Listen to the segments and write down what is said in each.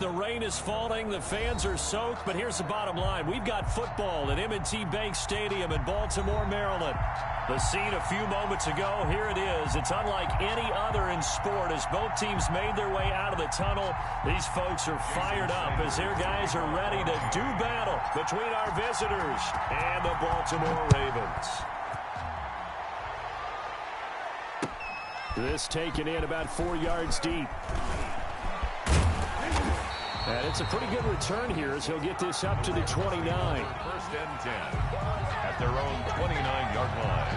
The rain is falling. The fans are soaked. But here's the bottom line. We've got football at M&T Bank Stadium in Baltimore, Maryland. The scene a few moments ago, here it is. It's unlike any other in sport as both teams made their way out of the tunnel. These folks are fired up as their guys are ready to do battle between our visitors and the Baltimore Ravens. This taken in about 4 yards deep. And it's a pretty good return here as he'll get this up to the 29. 1st and 10 at their own 29-yard line.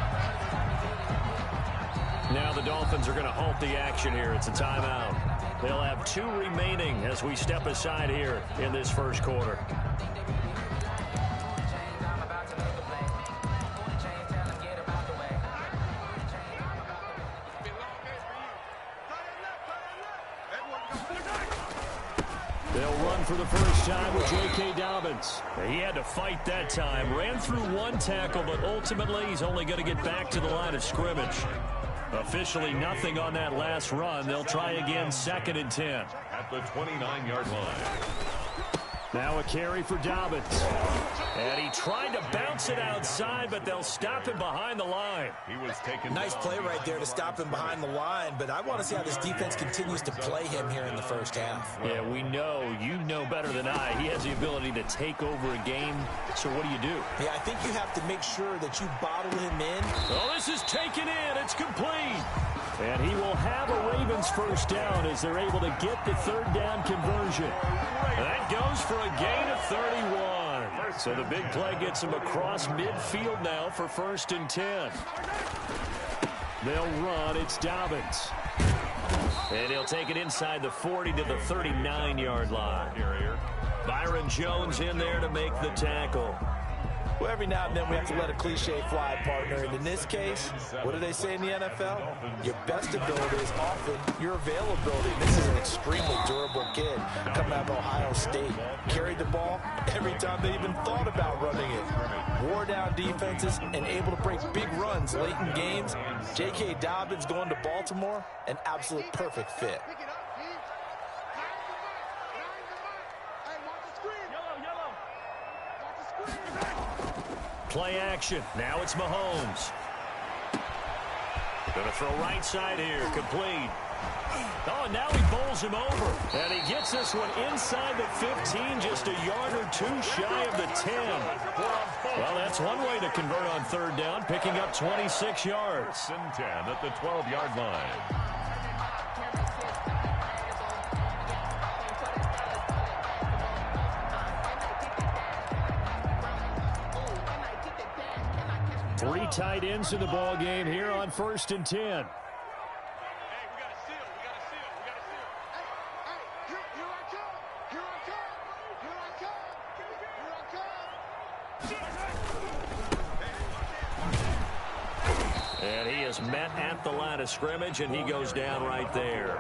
Now the Dolphins are going to halt the action here. It's a timeout. They'll have 2 remaining as we step aside here in this first quarter. They'll run for the first time with J.K. Dobbins. He had to fight that time. Ran through 1 tackle, but ultimately he's only going to get back to the line of scrimmage. Officially nothing on that last run. They'll try again 2nd and 10. At the 29-yard line. Now a carry for Dobbins. And he tried to bounce it outside, but they'll stop him behind the line. He was taken. Nice play right there to stop him behind the line, but I want to see how this defense continues to play him here in the first half. Yeah, we know. You know better than I. He has the ability to take over a game. So what do you do? Yeah, I think you have to make sure that you bottle him in. Oh, this is taken in. It's complete. And he will have a Ravens first down as they're able to get the 3rd down conversion. And that goes for a gain of 31. So the big play gets him across midfield now for 1st and 10. They'll run. It's Dobbins. And he'll take it inside the 40 to the 39-yard line. Byron Jones in there to make the tackle. Well, every now and then we have to let a cliche fly, partner. And in this case, what do they say in the NFL? Your best ability is often your availability. This is an extremely durable kid coming out of Ohio State. Carried the ball every time they even thought about running it. Wore down defenses and able to break big runs late in games. J.K. Dobbins going to Baltimore, an absolute perfect fit. Play action. Now it's Mahomes. Going to throw right side here. Complete. Oh, and now he bowls him over. And he gets this one inside the 15, just a yard or 2 shy of the 10. Well, that's one way to convert on 3rd down, picking up 26 yards. And 10 at the 12-yard line. Three tight ends in the ball game here on 1st and 10. And he is met at the line of scrimmage, and he goes down right there.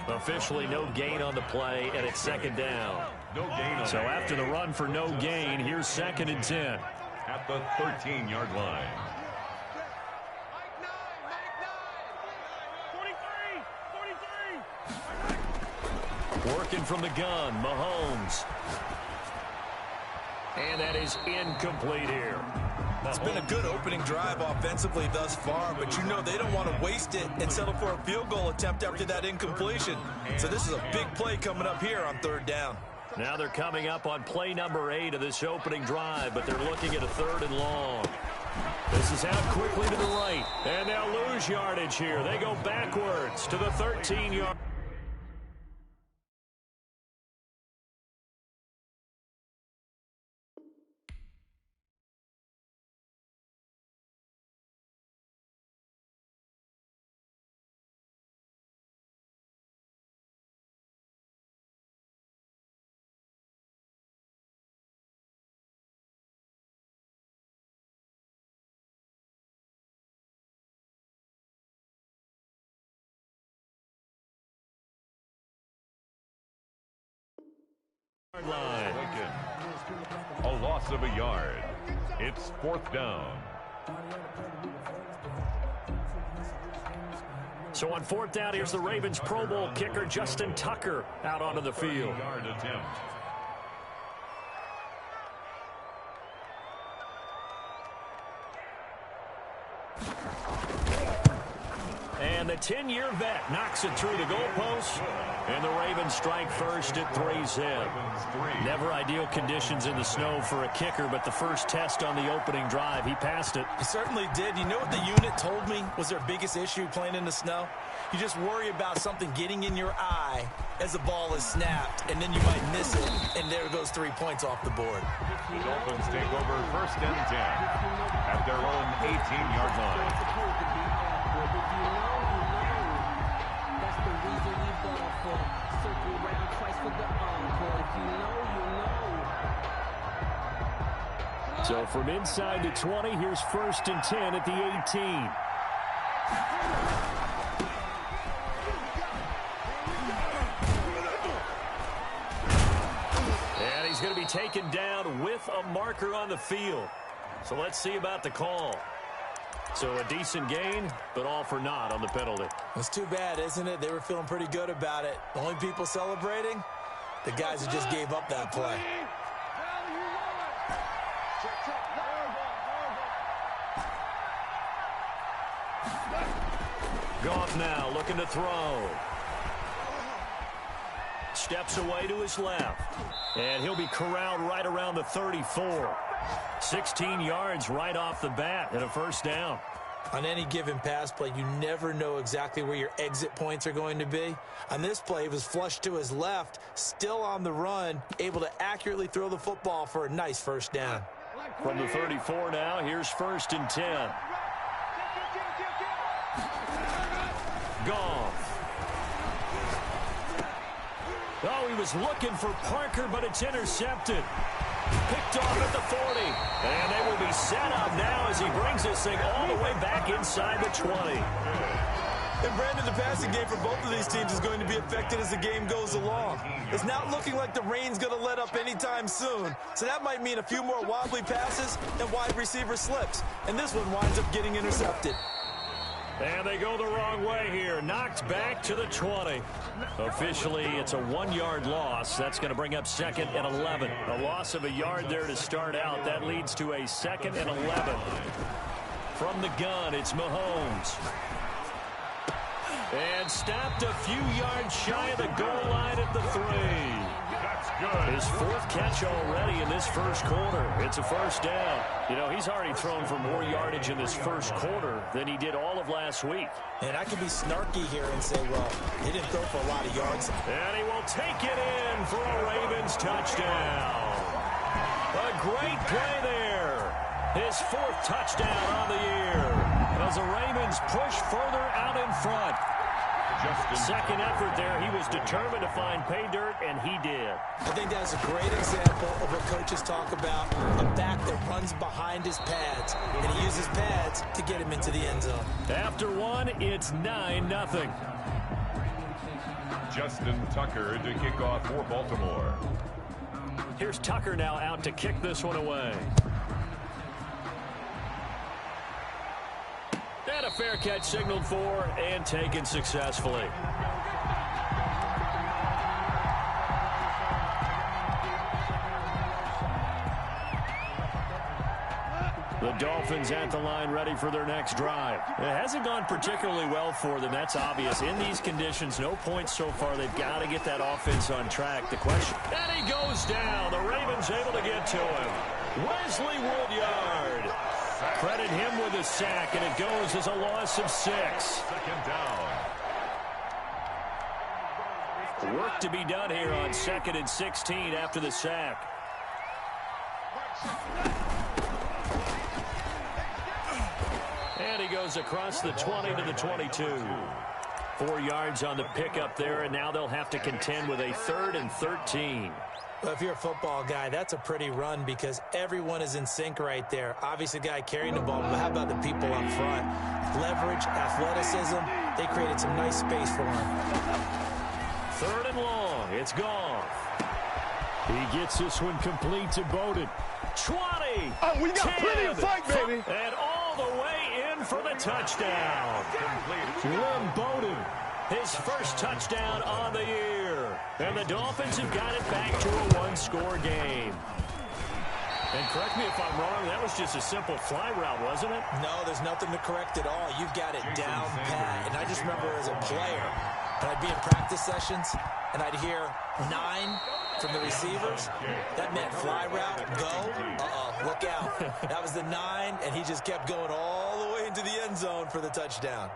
Officially no gain on the play, and it's 2nd down. No gain. So after the run for no gain, here's 2nd and 10. At the 13-yard line. Working from the gun, Mahomes. And that is incomplete here. It's been a good opening drive offensively thus far, but you know they don't want to waste it and settle for a field goal attempt after that incompletion. So this is a big play coming up here on 3rd down. Now they're coming up on play number 8 of this opening drive, but they're looking at a 3rd and long. This is out quickly to the right, and they'll lose yardage here. They go backwards to the 13-yard. Line. A loss of a yard. It's 4th down. So on 4th down, here's the Ravens Pro Bowl kicker Justin Tucker out onto the field. Yard attempt. And the 10-year vet knocks it through the goalpost. And the Ravens strike first at 3-zip. Never ideal conditions in the snow for a kicker, but the first test on the opening drive, he passed it. He certainly did. You know what the unit told me was their biggest issue playing in the snow? You just worry about something getting in your eye as the ball is snapped, and then you might miss it, and there goes 3 points off the board. The Dolphins take over 1st and 10 at their own 18-yard line. So from inside the 20, here's 1st and 10 at the 18. And he's going to be taken down with a marker on the field. So let's see about the call. So a decent gain, but all for naught on the penalty. It's too bad, isn't it? They were feeling pretty good about it. The only people celebrating, the guys who just gave up that play. Goff now looking to throw. Steps away to his left. And he'll be corralled right around the 34. 16 yards right off the bat and a 1st down. On any given pass play, you never know exactly where your exit points are going to be. On this play, he was flushed to his left, still on the run, able to accurately throw the football for a nice 1st down. From the 34 now, here's 1st and 10. Goff. Oh, he was looking for Parker, but it's intercepted. Picked off at the 40. And they will be set up now as he brings this thing all the way back inside the 20. And Brandon, the passing game for both of these teams is going to be affected as the game goes along. It's not looking like the rain's going to let up anytime soon. So that might mean a few more wobbly passes and wide receiver slips. And this one winds up getting intercepted. And they go the wrong way here. Knocked back to the 20. Officially, it's a 1-yard loss. That's going to bring up 2nd and 11. A loss of a yard there to start out. That leads to a 2nd and 11. From the gun, it's Mahomes. And stopped a few yards shy of the goal line at the 3. That's good. His 4th catch already in this 1st quarter. It's a 1st down. You know, he's already thrown for more yardage in this 1st quarter than he did all of last week. And I can be snarky here and say, well, he didn't throw for a lot of yards. And he will take it in for a Ravens touchdown. A great play there. His 4th touchdown on the year as the Ravens push further out in front. Second effort there. He was determined to find pay dirt, and he did. I think that's a great example of what coaches talk about, a back that runs behind his pads, and he uses pads to get him into the end zone. After one, it's 9-0. Justin Tucker to kick off for Baltimore. Here's Tucker now out to kick this one away. And a fair catch signaled for and taken successfully. The Dolphins at the line ready for their next drive. It hasn't gone particularly well for them. That's obvious. In these conditions, no points so far. They've got to get that offense on track. The question. And he goes down. The Ravens able to get to him. Wesley Woodyard. Credit him with a sack, and it goes as a loss of 6. 2nd down. Work to be done here on 2nd and 16 after the sack. And he goes across the 20 to the 22. 4 yards on the pickup there, and now they'll have to contend with a 3rd and 13. Well, if you're a football guy, that's a pretty run because everyone is in sync right there. Obviously, the guy carrying the ball, but how about the people up front? Leverage, athleticism, they created some nice space for him. 3rd and long, it's Goff. He gets this one complete to Bowden. 20. Oh, we got 10, plenty of fight, baby. And all the way in in for the touchdown. Lynn Bowden, his first touchdown on the year. And the Dolphins have got it back to a one-score game. And correct me if I'm wrong, that was just a simple fly route, wasn't it? No, there's nothing to correct at all. You've got it down pat. And I just remember as a player, and I'd be in practice sessions, and I'd hear 9 from the receivers. That meant fly route, go, look out. That was the 9, and he just kept going all the way into the end zone for the touchdown.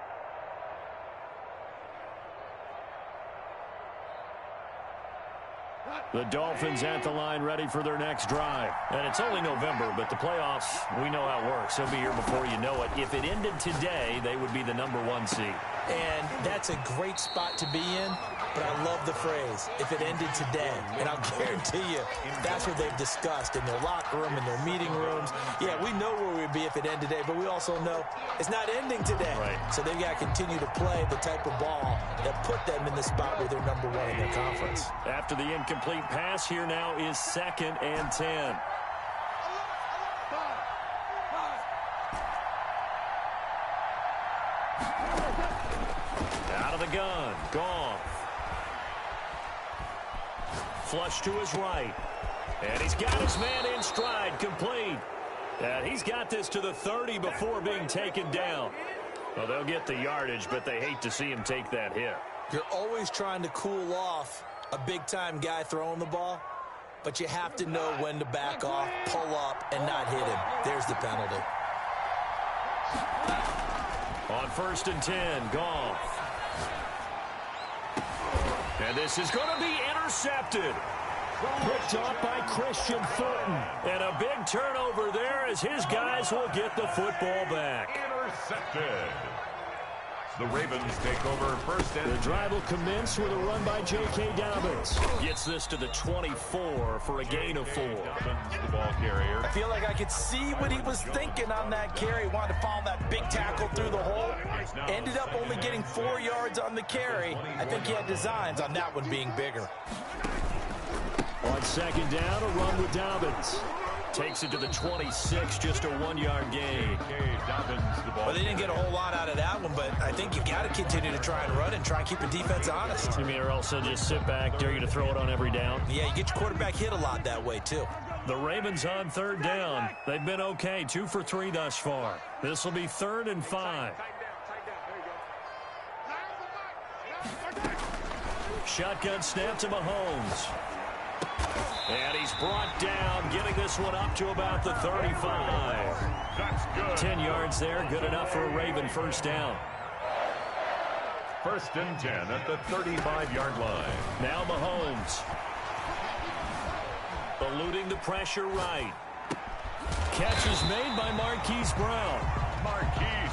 The Dolphins at the line ready for their next drive. And it's only November, but the playoffs, we know how it works. They'll be here before you know it. If it ended today, they would be the #1 seed. And that's a great spot to be in, but I love the phrase, if it ended today. And I'll guarantee you, that's what they've discussed in their locker room, in their meeting rooms. Yeah, we know where we'd be if it ended today, but we also know it's not ending today. Right. So they've got to continue to play the type of ball that put them in the spot where they're #1 in their conference. After the incomplete pass, here now is 2nd and 10. Out of the gun, Goff. Flush to his right. And he's got his man in stride, complete. And he's got this to the 30 before being taken down. Well, they'll get the yardage, but they hate to see him take that hit. You're always trying to cool off a big-time guy throwing the ball, but you have to know when to back off, pull up, and not hit him. There's the penalty. On 1st and 10, Goff. And this is going to be intercepted. Picked up by Christian Fulton. And a big turnover there as his guys will get the football back. Intercepted. The Ravens take over 1st and The drive will commence with a run by J.K. Dobbins. Gets this to the 24 for a gain of 4. Dobbins, the ball carrier. I feel like I could see what he was thinking on that carry. Wanted to follow that big tackle through the hole. Ended up only getting 4 yards on the carry. I think he had designs on that one being bigger. On 2nd down, a run with Dobbins. Takes it to the 26, just a 1-yard gain. Dobbins, the ball Well, they didn't get a whole lot out of that one, but I think you've got to continue to try and run and try and keep the defense honest. You mean, or else they'll just sit back, dare you to throw it on every down? Yeah, you get your quarterback hit a lot that way, too. The Ravens on 3rd down. They've been okay, 2 for 3 thus far. This will be 3rd and 5. Shotgun snap to Mahomes. And he's brought down, getting this one up to about the 35. That's good. 10 yards there, good enough for a Raven 1st down. 1st and 10 at the 35-yard line. Now Mahomes. Eluding the pressure right. Catch is made by Marquise Brown.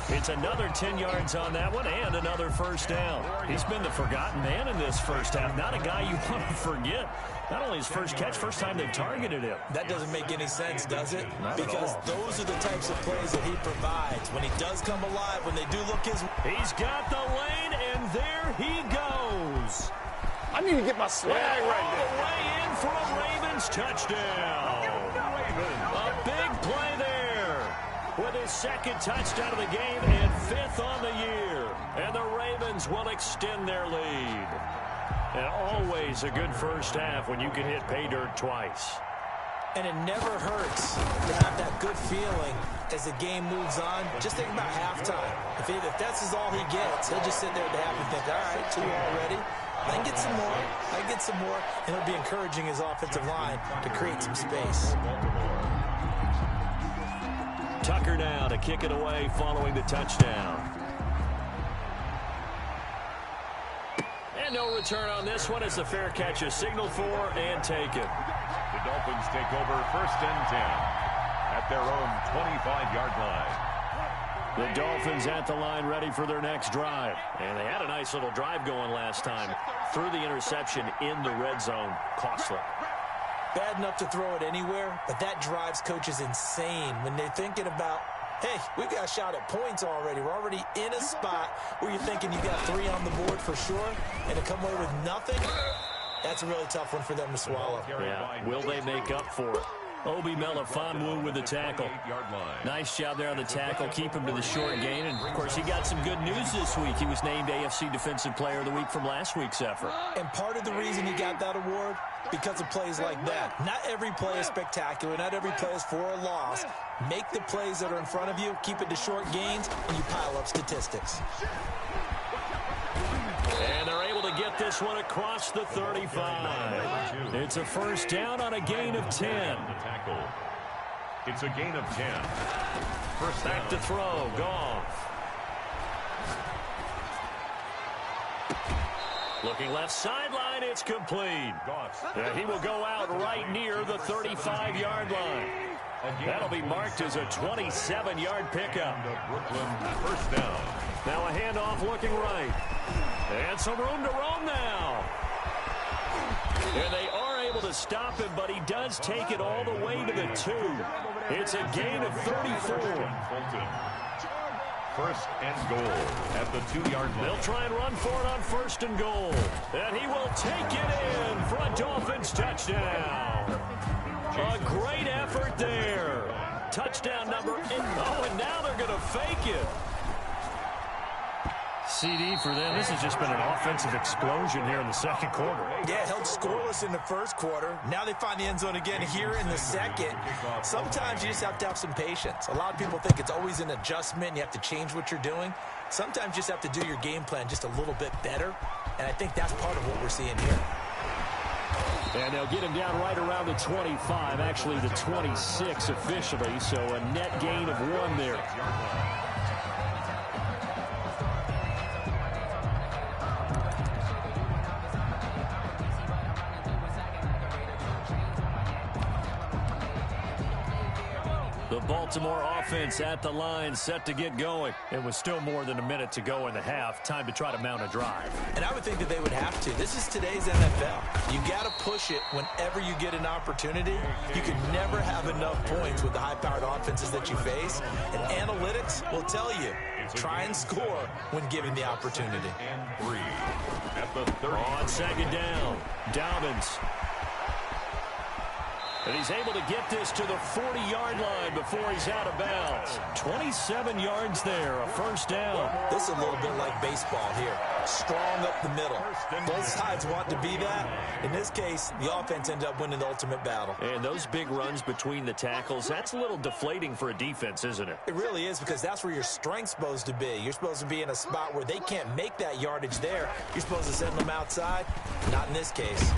It's another 10 yards on that one and another 1st down. He's been the forgotten man in this first half. Not a guy you want to forget. Not only his first catch, first time they've targeted him. That doesn't make any sense, does it? Not because at all. those are the types of plays that he provides. When he does come alive, when they do look his way. He's got the lane, and there he goes. I need to get my swag right All there. the way in for a Ravens touchdown. A big play there with his 2nd touchdown of the game and 5th on the year. And the Ravens will extend their lead. And always a good first half when you can hit pay dirt twice. And it never hurts to have that good feeling as the game moves on. Just think about halftime. If that's all he gets, he'll just sit there at the half and think, all right, 2 already. I can get some more. I can get some more. And he'll be encouraging his offensive line to create some space. Tucker now to kick it away following the touchdown. And no return on this one as the fair catch is signaled for and taken. The Dolphins take over 1st and 10 at their own 25-yard line. The Dolphins at the line ready for their next drive. And they had a nice little drive going last time. Threw the interception in the red zone. Costly. Bad enough to throw it anywhere, but that drives coaches insane when they're thinking about, hey, we've got a shot at points already. We're already in a spot where you're thinking you got 3 on the board for sure, and to come away with nothing, that's a really tough one for them to swallow. Yeah, will they make up for it? Obi Melifonwu with the tackle. Nice job there on the tackle. Keep him to the short gain. And, of course, he got some good news this week. He was named AFC Defensive Player of the Week from last week's effort. And part of the reason he got that award, because of plays like that. Not every play is spectacular. Not every play is for a loss. Make the plays that are in front of you, keep it to short gains, and you pile up statistics. And they're able to get this one across the 35. It's a first down on a gain of 10. It's a gain of 10. First back to throw. Goff. Looking left sideline. It's complete. He will go out right near the 35-yard line. That'll be marked as a 27-yard pickup. Brooklyn first down. Now a handoff looking right. And some room to roam now. And they are able to stop him, but he does take it all the way to the 2. It's a gain of 34. First and goal at the 2-yard line. They'll try and run for it on first and goal. And he will take it in for a Dolphins touchdown. A great effort there. Touchdown number 8. Oh, and now they're going to fake it. CD for them. This has just been an offensive explosion here in the second quarter. Yeah, held scoreless in the first quarter. Now they find the end zone again here in the second. Sometimes you just have to have some patience. A lot of people think it's always an adjustment. You have to change what you're doing. Sometimes you just have to do your game plan just a little bit better. And I think that's part of what we're seeing here. And they'll get him down right around the 25, actually the 26 officially, so a net gain of 1 there. The Baltimore offense at the line, set to get going. It was still more than a minute to go in the half. Time to try to mount a drive. And I would think that they would have to. This is today's NFL. You got to push it whenever you get an opportunity. You can never have enough points with the high-powered offenses that you face. And analytics will tell you, try and score when given the opportunity. And 3 at the 30. On second down, Dobbins. And he's able to get this to the 40-yard line before he's out of bounds. 27 yards there, a first down. This is a little bit like baseball here. Strong up the middle. Both sides want to be that. In this case, the offense ended up winning the ultimate battle. And those big runs between the tackles, that's a little deflating for a defense, isn't it? It really is, because that's where your strength's supposed to be. You're supposed to be in a spot where they can't make that yardage there. You're supposed to send them outside. Not in this case.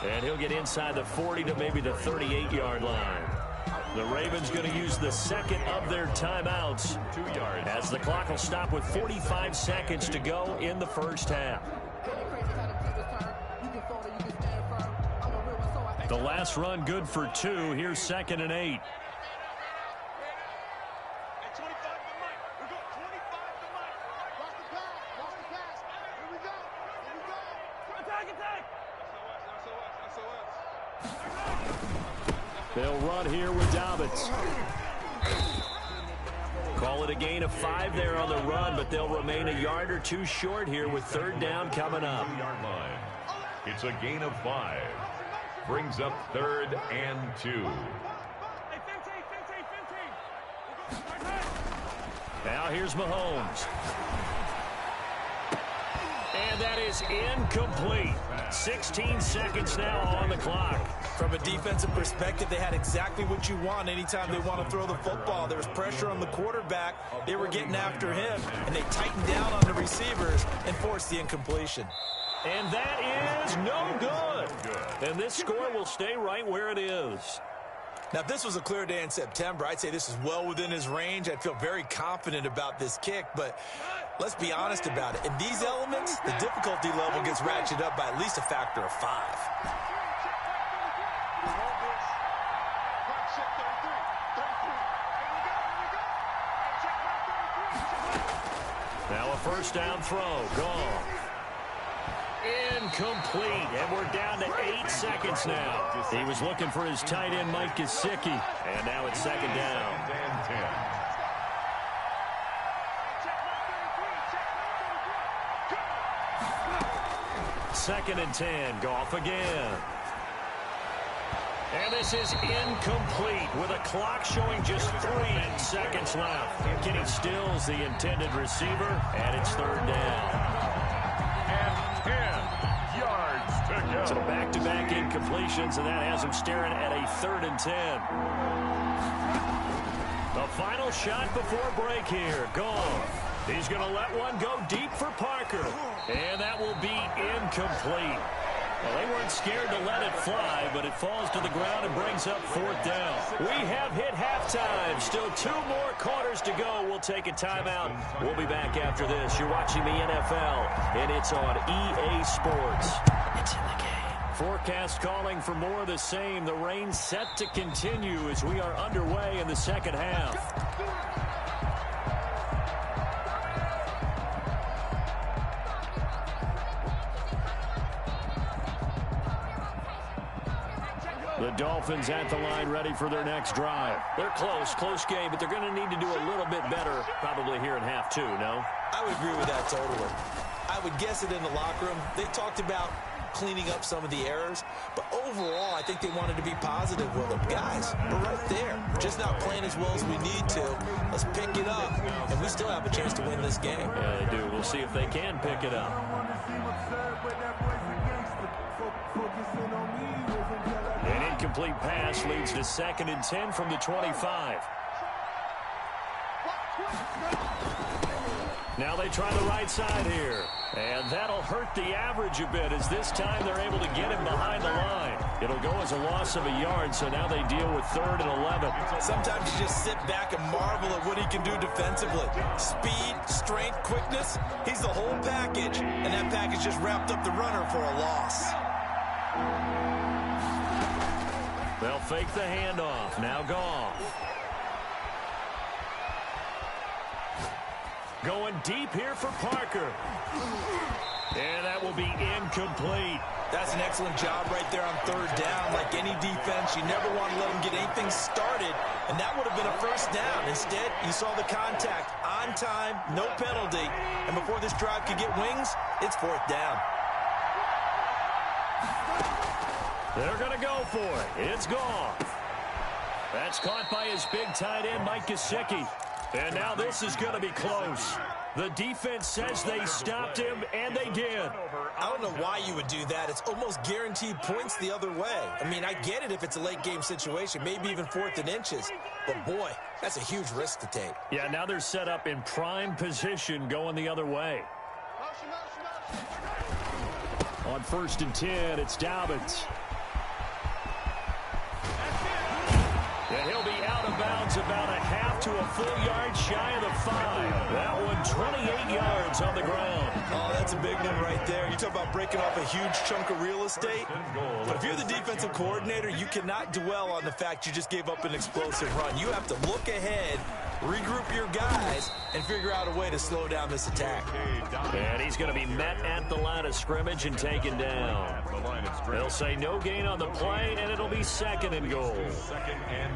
And he'll get inside the 40 to maybe the 38-yard line. The Ravens going to use the second of their timeouts 2 yards. as the clock will stop with 45 seconds to go in the first half. The last run good for 2. Here's 2nd and 8. They'll run here with Dobbins. Call it a gain of 5 there on the run, but they'll remain a yard or 2 short here with third down coming up. Line. It's a gain of 5. Brings up 3rd and 2. Now here's Mahomes. And that is incomplete. 16 seconds now on the clock. From a defensive perspective, they had exactly what you want anytime they want to throw the football. There was pressure on the quarterback. They were getting after him, and they tightened down on the receivers and forced the incompletion. And that is no good. And this score will stay right where it is. Now, if this was a clear day in September, I'd say this is well within his range. I'd feel very confident about this kick, but let's be honest about it. In these elements, the difficulty level gets ratcheted up by at least a factor of 5. Now a first down throw. Gone. Incomplete. And we're down to 8 seconds now. He was looking for his tight end, Mike Gesicki. And now it's 2nd down. 2nd and 10. Goff again. And this is incomplete with a clock showing just 3 seconds left. Kenny Stills the intended receiver, and it's third down. And 10 yards to go. So back-to-back incompletions, and that has him staring at a 3rd and 10. The final shot before break here. Gone. He's going to let one go deep for Parker. And that will be incomplete. Well, they weren't scared to let it fly, but it falls to the ground and brings up 4th down. We have hit halftime. Still 2 more quarters to go. We'll take a timeout. We'll be back after this. You're watching the NFL, and it's on EA Sports. It's in the game. Forecast calling for more of the same. The rain set to continue as we are underway in the second half. The Dolphins at the line ready for their next drive. They're close game, but they're going to need to do a little bit better probably here in half 2, no? I would agree with that totally. I would guess it in the locker room. They talked about cleaning up some of the errors, but overall, I think they wanted to be positive with them. Guys, we're right there. Just not playing as well as we need to. Let's pick it up, and we still have a chance to win this game. Yeah, they do. We'll see if they can pick it up. An incomplete pass leads to 2nd and 10 from the 25. Now they try the right side here. And that'll hurt the average a bit as this time they're able to get him behind the line. It'll go as a loss of a yard, so now they deal with 3rd and 11. Sometimes you just sit back and marvel at what he can do defensively. Speed, strength, quickness, he's the whole package. And that package just wrapped up the runner for a loss. They'll fake the handoff. Now Goff. Going deep here for Parker. And that will be incomplete. That's an excellent job right there on 3rd down. Like any defense, you never want to let them get anything started. And that would have been a 1st down. Instead, you saw the contact on time, no penalty. And before this drive could get wings, it's 4th down. They're going to go for it. It's gone. That's caught by his big tight end, Mike Gesicki. And now this is going to be close. The defense says they stopped him, and they did. I don't know why you would do that. It's almost guaranteed points the other way. I mean, I get it if it's a late-game situation, maybe even 4th and inches. But, boy, that's a huge risk to take. Yeah, now they're set up in prime position going the other way. On 1st and 10, it's Dobbins. And he'll be out of bounds about a half to a full yard shy of the 5. That one 28 yards on the ground. Oh, that's a big one right there. You talk about breaking off a huge chunk of real estate. But if you're the defensive coordinator, you cannot dwell on the fact you just gave up an explosive run. You have to look ahead, regroup your guys, and figure out a way to slow down this attack. And he's going to be met at the line of scrimmage and taken down. They'll say no gain on the play, and it'll be 2nd and goal.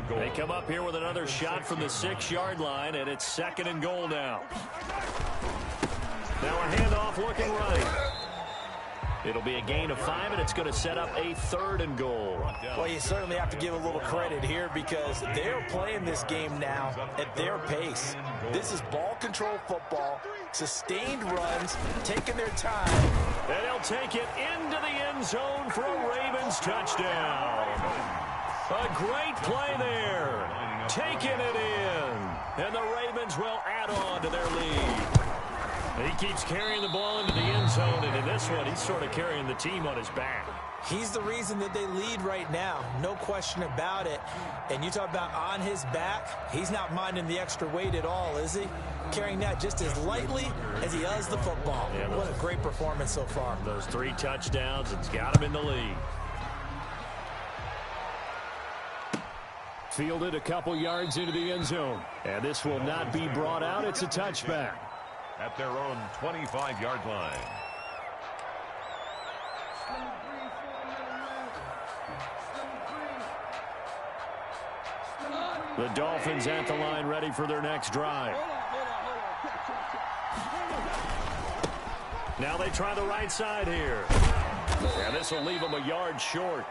They come up here with another shot from the 6-yard line, and it's 2nd and goal now. Now a handoff looking right. It'll be a gain of 5, and it's going to set up a 3rd and goal. Well, you certainly have to give a little credit here because they're playing this game now at their pace. This is ball control football, sustained runs, taking their time. And they'll take it into the end zone for a Ravens touchdown. A great play there. Taking it in. And the Ravens will add on to their lead. He keeps carrying the ball into the end zone, and in this one, he's sort of carrying the team on his back. He's the reason that they lead right now, no question about it. And you talk about on his back, he's not minding the extra weight at all, is he? Carrying that just as lightly as he does the football. Yeah, what a great performance so far. Those 3 touchdowns, it's got him in the lead. Fielded a couple yards into the end zone. And this will not be brought out. It's a touchback. At their own 25-yard line. The Dolphins at the line ready for their next drive. Now they try the right side here. And this will leave them a yard short.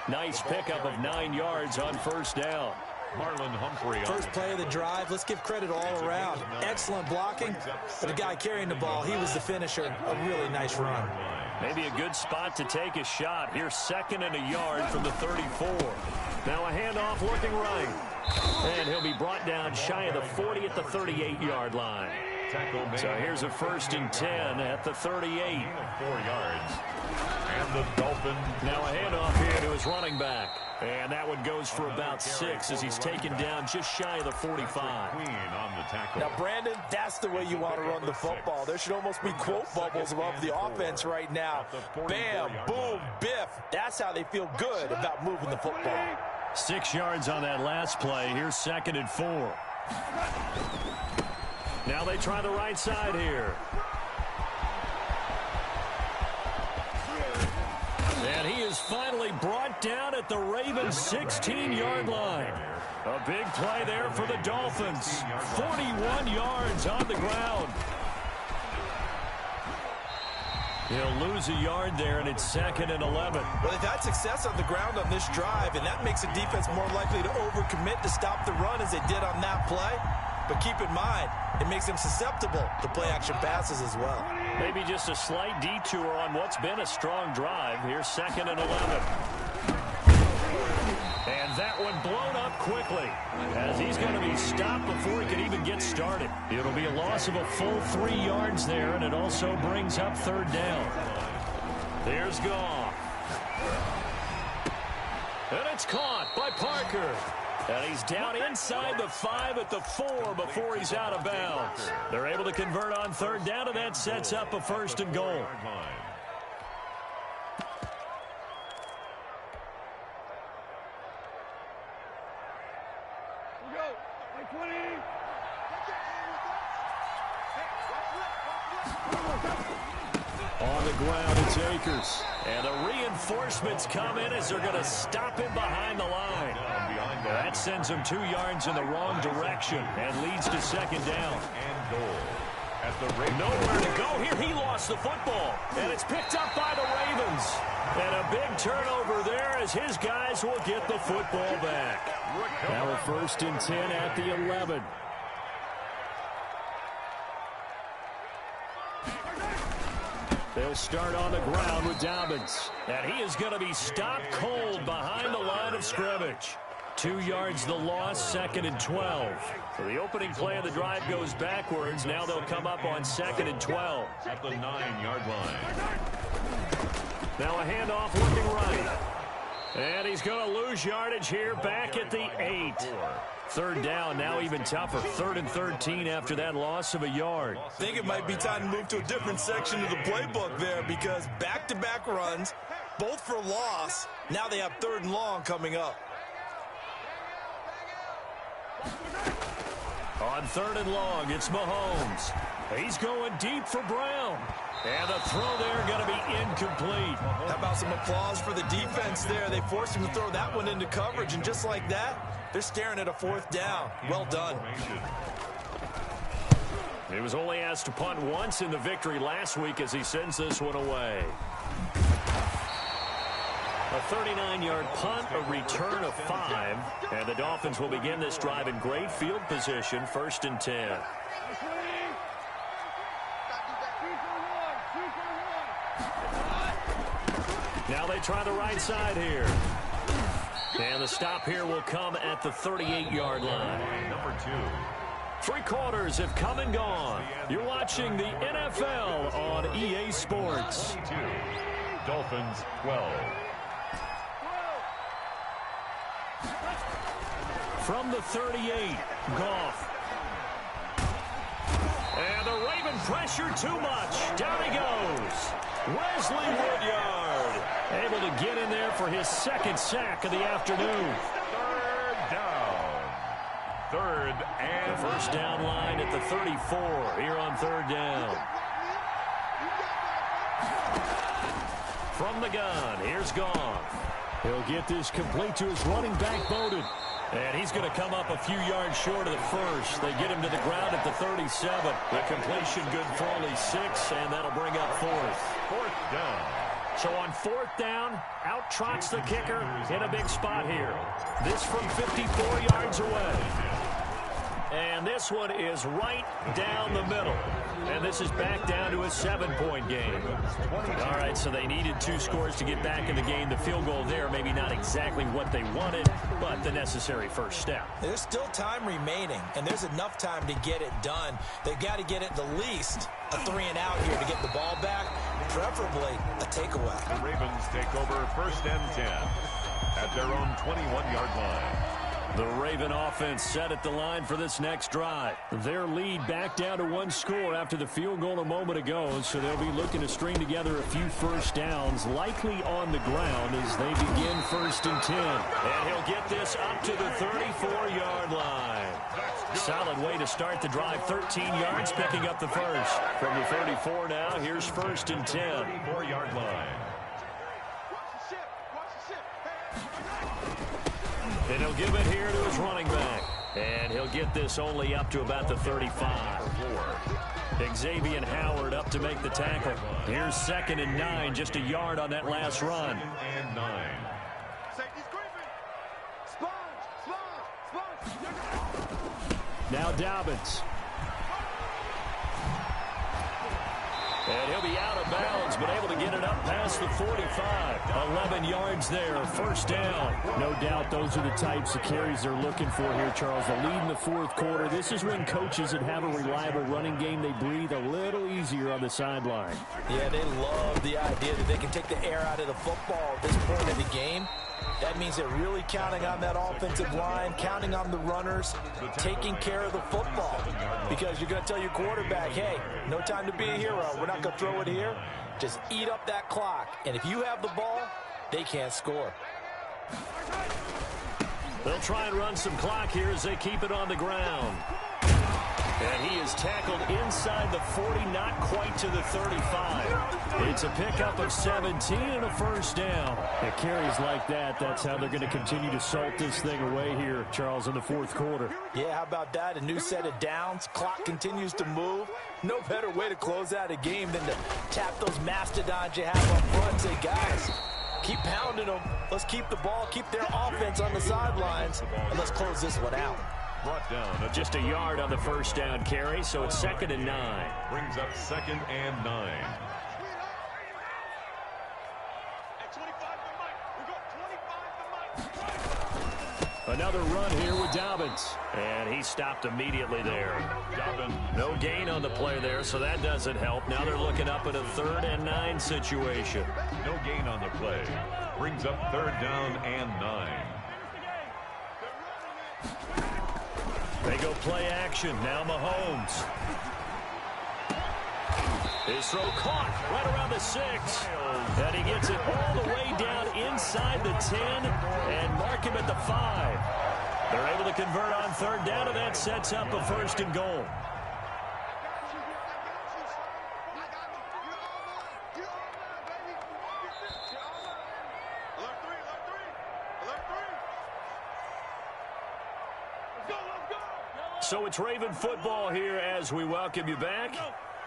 Nice pickup of 9 yards on first down. Marlon Humphrey. First play of the drive, let's give credit all around. Excellent blocking, but the guy carrying the ball, he was the finisher. A really nice run. Maybe a good spot to take a shot. Here's 2nd and a yard from the 34. Now a handoff looking right. And he'll be brought down shy of the 40 at the 38-yard line. So here's a 1st and 10 at the 38. 4 yards. And the Dolphins. Now a handoff here to his running back. And that one goes for about 6 as he's taken down just shy of the 45. Queen on the tackle. Now, Brandon, that's the way you want to run the football. There should almost be quote bubbles above the offense right now. Bam, boom, biff. That's how they feel good about moving the football. 6 yards on that last play. Here's 2nd and 4. Now they try the right side here. And he is finally brought down at the Ravens' 16-yard line. A big play there for the Dolphins. 41 yards on the ground. He'll lose a yard there, and it's 2nd and 11. Well, they've had success on the ground on this drive, and that makes the defense more likely to overcommit to stop the run as they did on that play. But keep in mind, it makes them susceptible to play-action passes as well. Maybe just a slight detour on what's been a strong drive. Here's 2nd and 11. And that one blown up quickly as he's going to be stopped before he can even get started. It'll be a loss of a full 3 yards there, and it also brings up 3rd down. There's Goff. And it's caught by Parker. And he's down inside the 5 at the 4 before he's out of bounds. They're able to convert on 3rd down, and that sets up a 1st and goal. On the ground, it's Akers. And the reinforcements come in as they're going to stop him behind the line. That sends him 2 yards in the wrong direction and leads to 2nd down. And goal. Nowhere to go here. He lost the football. And it's picked up by the Ravens. And a big turnover there as his guys will get the football back. Now a 1st and 10 at the 11. They'll start on the ground with Dobbins. And he is going to be stopped cold behind the line of scrimmage. 2 yards the loss, 2nd and 12. So the opening play of the drive goes backwards. Now they'll come up on 2nd and 12. At the 9-yard line. Now a handoff looking right. And he's going to lose yardage here back at the 8. 3rd down, now even tougher. 3rd and 13 after that loss of a yard. I think it might be time to move to a different section of the playbook there because back-to-back runs, both for loss. Now they have 3rd and long coming up. On 3rd and long, it's Mahomes. He's going deep for Brown. And the throw there going to be incomplete. How about some applause for the defense there? They forced him to throw that one into coverage, and just like that, they're staring at a 4th down. Well done. He was only asked to punt once in the victory last week as he sends this one away. A 39-yard punt, a return of 5. And the Dolphins will begin this drive in great field position, 1st and 10. Now they try the right side here. And the stop here will come at the 38-yard line. Number 2. 3 quarters have come and gone. You're watching the NFL on EA Sports. 2. Dolphins 12. From the 38, Goff. And the Raven pressure too much. Down he goes. Wesley Woodyard able to get in there for his 2nd sack of the afternoon. 3rd down. 3rd and the 1st down line at the 34 here on 3rd down. From the gun, here's Goff. He'll get this complete to his running back, Bowden. And he's going to come up a few yards short of the 1st. They get him to the ground at the 37. The completion good for only 6, and that'll bring up 4th. 4th down. So on 4th down, out trots the kicker in a big spot here. This from 54 yards away. And this one is right down the middle. And this is back down to a 7-point game. All right, so they needed 2 scores to get back in the game. The field goal there, maybe not exactly what they wanted, but the necessary first step. There's still time remaining, and there's enough time to get it done. They've got to get it the least a 3-and-out here to get the ball back, preferably a takeaway. The Ravens take over 1st and 10 at their own 21-yard line. The Raven offense set at the line for this next drive. Their lead back down to 1 score after the field goal a moment ago, so they'll be looking to string together a few first downs, likely on the ground as they begin 1st and 10. And he'll get this up to the 34-yard line. Solid way to start the drive, 13 yards, picking up the first. From the 34 now, here's 1st and 10. 34-yard line. And he'll give it here to his running back. And he'll get this only up to about the 35. Xavier Howard up to make the tackle. Here's 2nd and 9, just a yard on that last run. And 9. Now Dobbins. And he'll be out of bounds, but able to get it up past the 45. 11 yards there, 1st down. No doubt those are the types of carries they're looking for here, Charles. The lead in the 4th quarter. This is when coaches that have a reliable running game, they breathe a little easier on the sideline. Yeah, they love the idea that they can take the air out of the football at this point in the game. That means they're really counting on that offensive line, counting on the runners, taking care of the football. Because you're going to tell your quarterback, hey, no time to be a hero. We're not going to throw it here. Just eat up that clock. And if you have the ball, they can't score. They'll try and run some clock here as they keep it on the ground. And he is tackled inside the 40, not quite to the 35. It's a pickup of 17 and a 1st down. At carries like that, that's how they're going to continue to salt this thing away here, Charles, in the 4th quarter. Yeah, how about that? A new set of downs. Clock continues to move. No better way to close out a game than to tap those mastodons you have up front and say, guys, keep pounding them. Let's keep the ball, keep their offense on the sidelines, and let's close this one out. Brought down just a yard on the 1st down carry, so it's 2nd and 9. Brings up 2nd and 9. Another run here with Dobbins. And he stopped immediately there. Dobbins. No gain on the play there, so that doesn't help. Now they're looking up at a 3rd and 9 situation. No gain on the play. Brings up 3rd down and 9. They go play action. Now Mahomes. His throw caught right around the 6. And he gets it all the way down inside the 10 and mark him at the 5. They're able to convert on 3rd down, and that sets up a 1st and goal. So it's Raven football here as we welcome you back.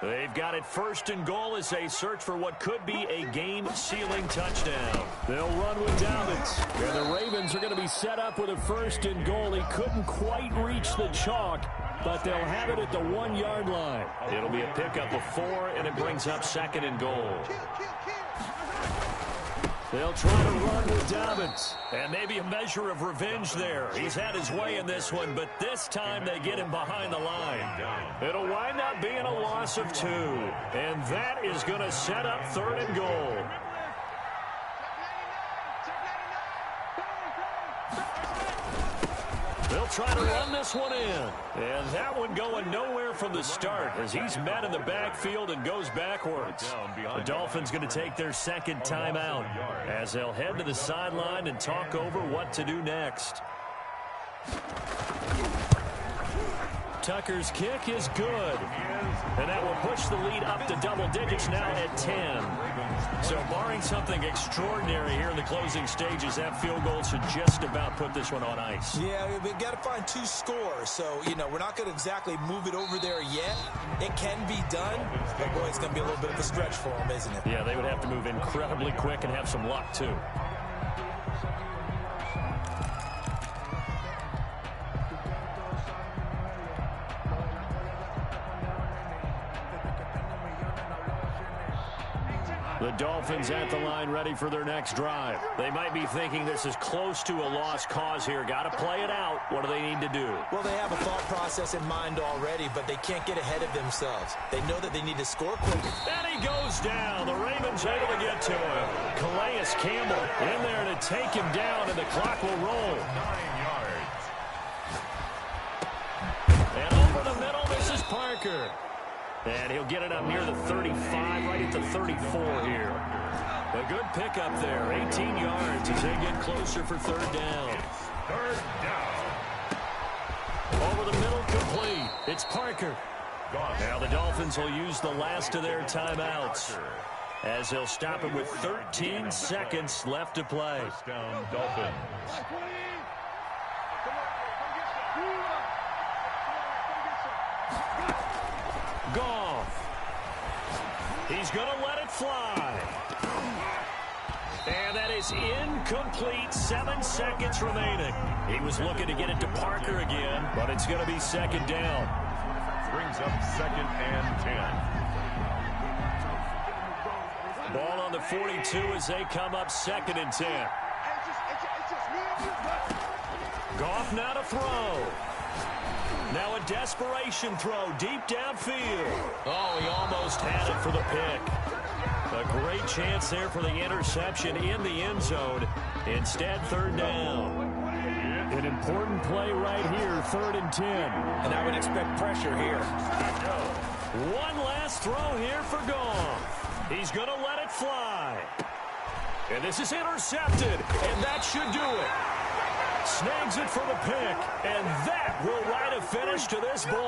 They've got it 1st and goal as they search for what could be a game-sealing touchdown. They'll run with Dobbins. And the Ravens are going to be set up with a 1st and goal. He couldn't quite reach the chalk, but they'll have it at the 1-yard line. It'll be a pickup of 4, and it brings up 2nd and goal. They'll try to run with Dobbins. And maybe a measure of revenge there. He's had his way in this one, but this time they get him behind the line. It'll wind up being a loss of 2. And that is going to set up 3rd and goal. They'll try to run this one in. And that one going nowhere from the start as he's met in the backfield and goes backwards. The Dolphins going to take their 2nd timeout as they'll head to the sideline and talk over what to do next. Tucker's kick is good. And that will push the lead up to double digits now at 10. So barring something extraordinary here in the closing stages, that field goal should just about put this one on ice. Yeah, we've got to find 2 scores. So, you know, we're not going to exactly move it over there yet. It can be done, but boy, it's going to be a little bit of a stretch for them, isn't it? Yeah, they would have to move incredibly quick and have some luck, too. The Dolphins at the line ready for their next drive. They might be thinking this is close to a lost cause here. Got to play it out. What do they need to do? Well, they have a thought process in mind already, but they can't get ahead of themselves. They know that they need to score quickly. And he goes down. The Ravens able to get to him. Calais Campbell in there to take him down, and the clock will roll. 9 yards. And over the middle, this is Parker. And he'll get it up near the 35, right at the 34 here. A good pickup there, 18 yards as they get closer for third down. Third down. Over the middle, complete. It's Parker. Now the Dolphins will use the last of their timeouts as they'll stop it with 13 seconds left to play. First down, Dolphins. Goff. He's going to let it fly. And that is incomplete. 7 seconds remaining. He was looking to get it to Parker again, but it's going to be second down. Brings up 2nd and 10. Ball on the 42 as they come up 2nd and 10. Goff now to throw. Now a desperation throw deep downfield. Oh, he almost had it for the pick. A great chance there for the interception in the end zone. Instead, third down. An important play right here, 3rd and 10. And I would expect pressure here. One last throw here for Goff. He's going to let it fly. And this is intercepted, and that should do it. Snags it for the pick, and that will write a finish to this ball.